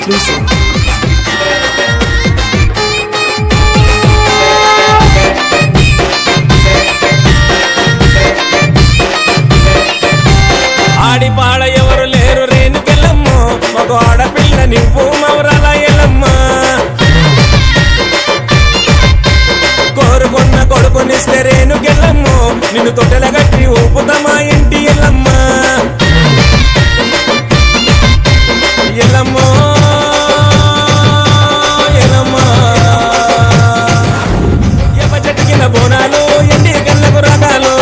exclusive. ఆడి పాడ ఎవరు లేరు రేణుకెళ్ళమ్మో మగ ఆడపిల్ల నువ్వు మౌరాల ఎల్లమ్మ కోరుకున్న కొడుకునిస్తే రేణుకెళ్ళమ్మో నిన్ను తొట్టెల గట్టి ఊపుతమా ఇంటి ఎల్లమ్మ ఎల్లమ్మో ఎల్లమ్మ ఎవ చెట్టుకిన బోనాలు ఎండి కళ్ళకు రాగాలు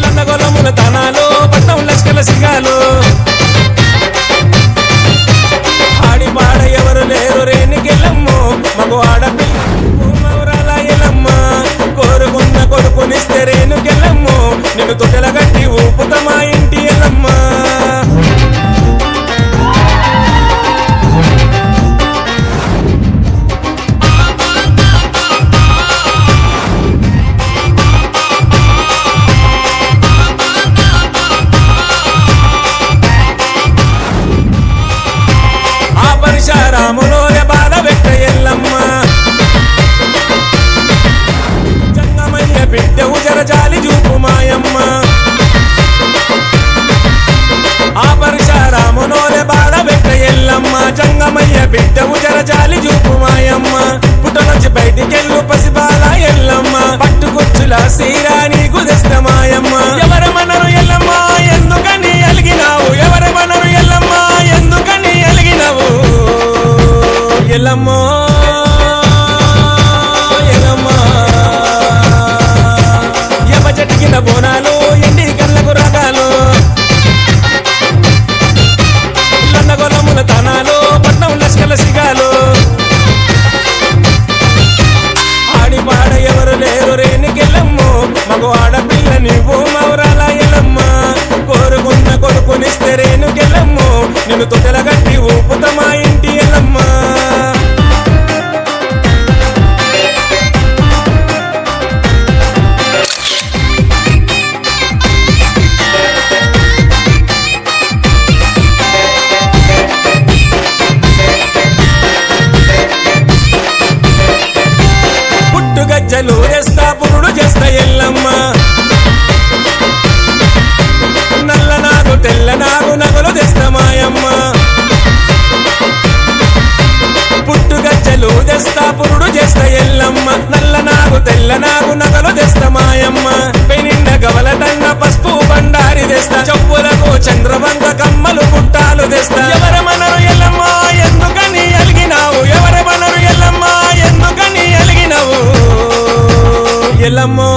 లందగొలముల తనాలు పట్నం లష్కల సిగాలు ఆడి పాడ ఎవరు లేరు రేణుకెళ్ళమ్మో మగ ఆడపిల్ల మౌరాల ఎల్లమ్మ కోరుకున్న కొడుకునిస్తే రేణుకెళ్ళమ్మో నిన్ను తొట్టెల గట్టి ఊపుతమా ఇంటి ఎల్లమ్మ రాములోనే బాధ పెట్ట ఎల్లమ్మ జంగమయ్య బిడ్డ ఉజర జాలి చూపు మాయమ్మ ఆ పరశురాములోనే బాధ పెట్ట ఎల్లమ్మ జంగమయ్య బిడ్డ ఉజర జాలి చూపు మాయమ్మ పుట్టనొచ్చి బయటికెళ్ళు పసిబాల ఎల్లమ్మ పట్టుకొచ్చుల సీరా నీకు తెస్త మాయమ్మ ఎవరమనరు ఎల్లమ్మ ఎందుకని అలిగినావు ఎవరమనరు ఎల్లమ్మ ఎందుకని అలిగినావు ఎల్లమ్మో ఎల్లమ్మ ఎవ చెట్టుకిన బోనాలు ఎండి కళ్ళకు రాగాలు లందగొలముల తనాలు పట్నం లష్కల సిగాలు ఆడి పాడ ఎవరు లేరు రేణుకెళ్ళమ్మో మగ ఆడపిల్ల నువ్వు మౌరాల ఎల్లమ్మ కోరుకున్న కొడుకునిస్తే రేణుకెళ్ళమ్మో నిన్ను తొట్టెల గట్టి ఊపుతమా ఇంటి ఎల్లమ్మ గజ్జలు చేస్తా పురుడు చేస్తా ఎల్లమ్మ నల్ల నాగు తెల్ల నాగు నగలు తెస్తా మాయమ్మ పుట్టు గజ్జలు తెస్తా పురుడు చేస్తా ఎల్లమ్మ నల్ల నాగు తెల్ల నాగు నగలు తెస్తా మాయమ్మ పెనిండ గవలటన్న పసుపు బండారి తెస్తా చెప్పులకు చంద్రవంక కమ్మలు పుట్టాలు తెస్తా ఎవరమనరు ఎల్లమ్మ ఎందుకని అలిగినావు ఎవరమనరు ఎల్లమ్మ ఎందుకని అలిగినావు ఎల్లమ్మో